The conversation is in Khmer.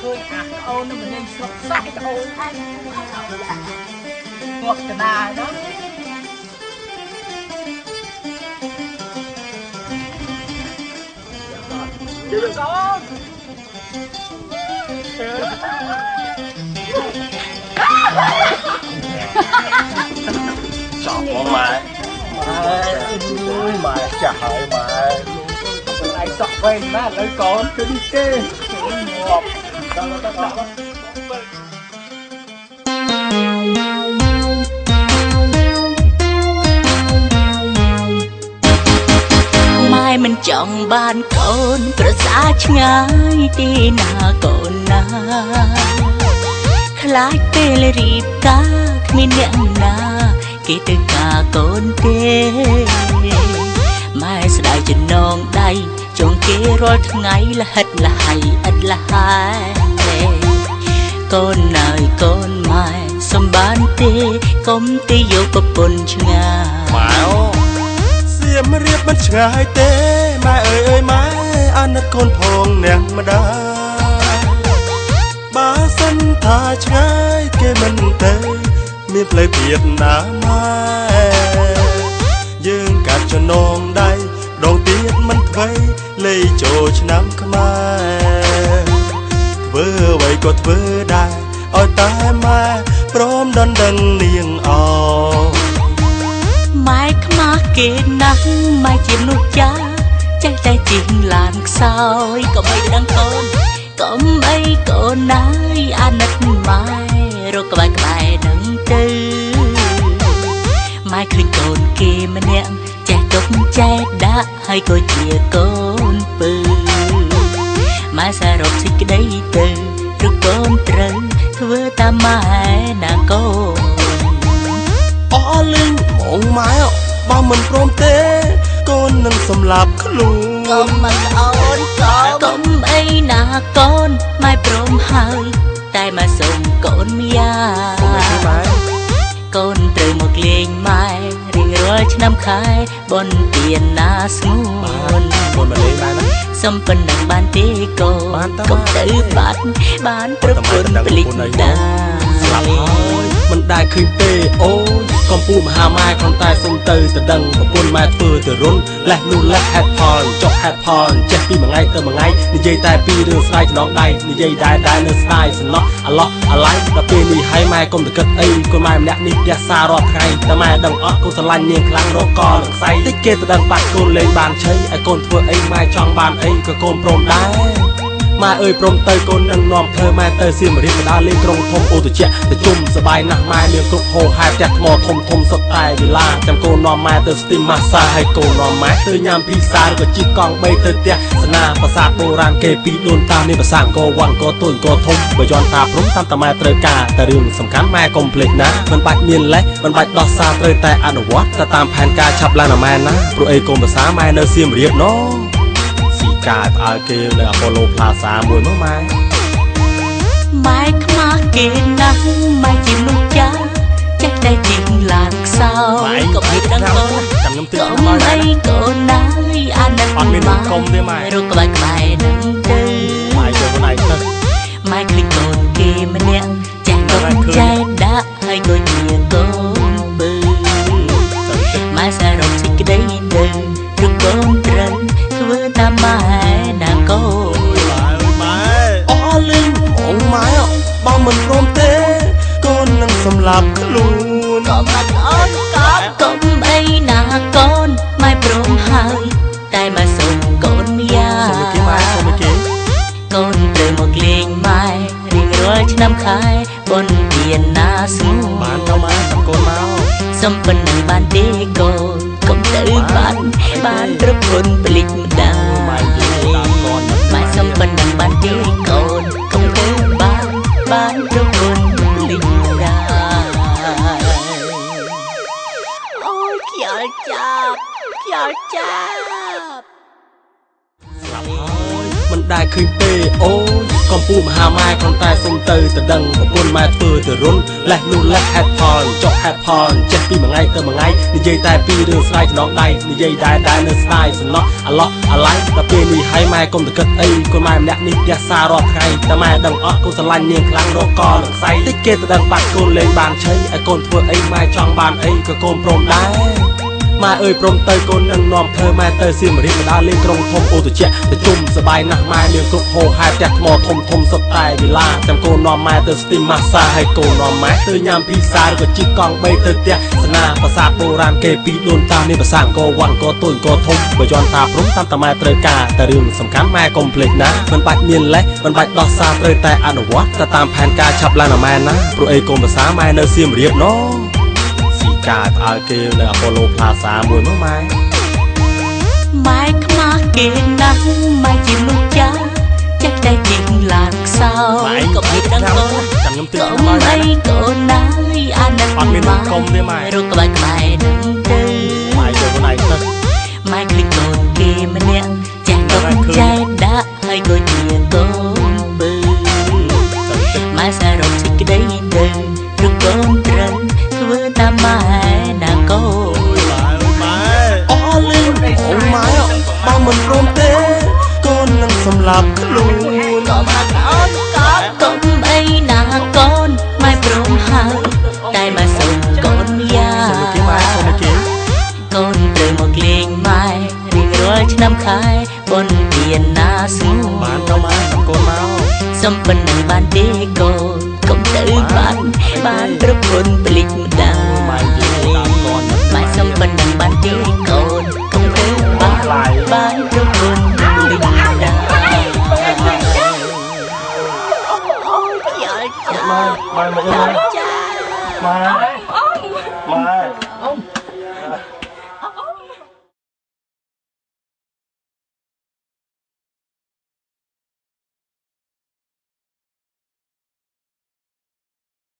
khơi ô nó mình nên sọt sọt ô anh ngọt cái đà đó đừng có chọc con mày mày chả hại mày anh sọt quen má lấy con cứ đi kê ngọt đó ម៉ែមិនចង់បានកូនប្រសាឆ្ងាយទីណាកូនណាខ្លាចពេលរៀបការគ្មានអ្នកណាគេទៅការកូនទេម៉ែស្ដាយចំណងដៃចង់គេរាល់ថ្ងៃលហិតលហៃឥតលហើកូនអើយកូនម៉ែសំបានទេកុំទៅយកប្រពន្ធឆ្ងាយម៉ែសៀមរៀបមិនឆ្ងាយទេម៉ែអើយម៉ែអាណិតកូនផងអ្នកម្ដាយបើសិនថាឆ្ងាយគេមិនទៅមានផ្លូវទៀតណាម៉ែយើងកាត់ចំណងដៃដងទៀតមិនថ្មីលេចូលឆ្នាំខ្មែរធ្វើអ្វីក៏ធ្វើដែរឲ្យតែម៉ែព្រមដណ្ដឹងនាងអម៉ែខ្មាស់គេណាស់ម៉ែជាមនុស្សចាស់ចេះតែជីងឡានខ្សោយក៏មិនដឹងកូនកុំអីកូនណាយអាណិតម៉ែរកក្បែរក្បែរនឹងទៅម៉ែឃើញកូនគេម្នាក់ចេះទុកចេះដាក់ហើយក៏ជាកូនពើម៉ែសរុបសេចក្តីទៅឬកូនត្រូវធ្វើតាមម៉ែណាកូនអរលឹងមកម៉ែបើមិនព្រមទេកូននឹងសម្លាប់ខ្លួនកុំមិនអូនកុំអីណាកូនម៉ែព្រមហើយតែមកសុំកូនមីយ៉ាកូនត្រូវមកលេងម៉ែរៀងរាល់ឆ្នាំខែបុណ្យទានណាស្ងួនកូនមកលេងម៉ែណាសុំប៉ុណ្ណឹងបានទេកូនកុំទៅបាត់បានប្រពន្ធភ្លេចដែរស្លាប់ហើយមិនដែលឃើញទេអូយកំពូលមហាម៉ែគ្រាន់តែសុំទៅដឹងប្រពន្ធម៉ែធ្វើទៅរុនលេះនោះលេះហេតុផលចុះហេតុផលចេះពីមួយថ្ងៃទៅមួយថ្ងៃនិយាយតែពីរឿងស្ដាយចំណងដៃនិយាយដែរនៅស្ដាយសំណោះអាឡោះអាឡៃដល់ពេលនេះហើយម៉ែកុំទៅគិតអីកូនម៉ែម្នាក់នេះផ្ទះសាររាល់ថ្ងៃតែម៉ែដឹងអត់កូនស្រឡាញ់នាងខ្លាំងរកកនឹងខ្សែតិចគេទៅដឹងបាត់កូនលេងបានឆៃឲ្យកូនធ្វើអីម៉ែចង់បានអីក៏កូនព្រមដែរម៉ែអើយព្រមទៅកូននឹងនាំធ្វើម៉ែទៅសៀមរាបទៅដើរលេងក្រុងធំអូទៅជាទៅជុំសបាយណាស់ម៉ែមានគ្រប់ហោហែផ្ទះថ្មធំសុទ្ធតែវិឡាចាំកូននាំម៉ែទៅស្ទីមម៉ាសាហើយកូននាំម៉ែទៅញ៉ាំភីសាឬក៏ជិះកង់3ទៅផ្ទះសនាប្រាសាទបុរាណគេពីដូនតាមានប្រាសាទអង្គរវត្តអង្គរទូចអង្គរធំបើយន់តាព្រំតាមតាម៉ែត្រូវការតែរឿងសំខាន់ម៉ែកុំភ្លេចណាមិនបាច់មានលេសមិនបាច់ដោះសារត្រូវតែអនុវត្តទៅតាមផែនការឆាប់ឡើងណាម៉ែណាព្រោះអីកូនភាសាម៉ែនៅសៀមរាបណូការផ្អើលគេនៅអាប៉ូឡូផ្លាសាមួយមកម៉ែម៉ែខ្មាស់គេណាស់ម៉ែជាមនុស្សចាស់ចេះតែជីងឡានខ្សោយក៏មិនដឹងកូនចាំខ្ញុំទិញមកហើយកូនណាយអាណិតអត់មានកុំទេម៉ែរកក្បែរក្បែរនឹងទៅម៉ែចូលខ្លួនឯងទៅម៉ែឃើញកូនគេម្នាក់ចេះទុកចេះដាក់ហើយក៏ជាកូនពើម៉ែសរុបសេចក្តីទៅឬកូនត្រូវធ្វើតាមម៉ែណាកូនម៉ែអរលឹងមកម៉ែបើមិនព្រមទេកូននឹងសម្លាប់ខ្លួនកុំបាត់អូនកុំអីណាកូនម៉ែព្រមហើយតែមកសុំកូនមីយ៉ាសុំគេម៉ែសុំគេកូនត្រូវមកលេងម៉ែរៀងរាល់ឆ្នាំខែបុណ្យទានណាស្ងួនបានទៅម៉ែសុំកូនមកសុំប៉ុណ្ណឹងបានទេកូនកុំទៅបាត់បានប្រពន្ធភ្លេចម្ដាយម៉ែនិយាយតាមកូនម៉ែសុំប៉ុណ្ណឹងបានទេកូនកុំទៅបានប្រពន្ធភ្លេចម្ដាយអូយខ្យល់ចាប់ស្លាប់ហើយ มันได้คืนเตโอ้ยកំពូមហាម៉ែគ្រាន់តែសុំទៅដឹងប្រពន្ធម៉ែធ្វើទៅរុនលេះនោះលេះហេតុផលចុះហេតុផលចេះពីមួយថ្ងៃទៅមួយថ្ងៃនិយាយតែពីរឿងស្ដាយចំណងដៃនិយាយដែរនៅស្ដាយសំណោះអាឡោះអាឡៃដល់ពេលនេះហើយម៉ែកុំតគិតអីកូនម៉ែម្នាក់នេះផ្ទះសាររាល់ថ្ងៃតែម៉ែដឹងអត់កូនស្រឡាញ់នាងខ្លាំងរកកនឹងខ្សែតិចគេទៅដឹងបាត់កូនលេងបានឆៃឲ្យកូនធ្វើអីម៉ែចង់បានអីក៏កូនព្រមដែរម៉ែអើយព្រមទៅកូននឹងនាំធ្វើម៉ែទៅសៀមរាបម្ដាលេងក្រុងធំអូតជាទៅជុំសបាយណាស់ម៉ែមានគ្រប់ហោហែផ្ទះថ្មធំសុទ្ធតែវិឡាចាំកូននាំម៉ែទៅស្ទីមម៉ាសាហើយកូននាំម៉ែទៅញ៉ាំភីសាឬក៏ជិះកង់3ទៅផ្ទះសនាប្រាសាទបុរាណគេពីដូនតាមានប្រាសាទអង្គរវត្តអង្គរតូចអង្គរធំបើយន់តាព្រំតាមតាម៉ែត្រូវការតែរឿងសំខាន់ម៉ែកុំភ្លេចណាមិនបាច់មានលេះមិនបាច់ដោះសារត្រូវតែអនុវត្តទៅតាមផែនការឆាប់ឡើងណាម៉ែណាព្រោះអីកូនភាសាម៉ែនៅសៀមរាបណូការផ្អើលគេនៅអាប៉ូឡូផ្លាសាមួយមកម៉ែម៉ែខ្មាស់គេណាស់ម៉ែជាមនុស្សចាស់ចេះតែចេញឡើងខ្សោយក៏មិនដឹងកូនចាំខ្ញុំទិញមកម៉ែកូនណាយអានឹងអត់មានកុំទេម៉ែរកក្បែរនឹងទៅម៉ែយកខ្លួនឯងទៅម៉ែឃើញកូនគេម្នាក់ចេះកូនចែកដាក់ហើយក៏ជាកូនបើម៉ែសាររកសេចក្តីទៅឬកូនត្រូវធ្វើតាមម៉ែណាកូនម៉ែអូលីអូម៉ែបើមិនព្រមទេកូននឹងសម្លាប់ខ្លួនក៏មកអូនកូនកុំអីណាកូនម៉ែព្រមហើយតែម៉ែសុំកូនយ៉ាកូនត្រូវមកលេងម៉ែរៀងរាល់ឆ្នាំខែបុណ្យទានណាស្ងួនបានទៅម៉ែសុំកូនមកសុំប៉ុណ្ណឹងបានទេកូនកុំទៅបានប្រពន្ធភ្លេចម្ដាយម៉ែនិយាយតាមកូនម៉ែសុំប៉ុណ្ណឹងបានទេកូនកុំទៅបានប្រពន្ធភ្លេចម្ដាយម៉ែមកអើម៉ែ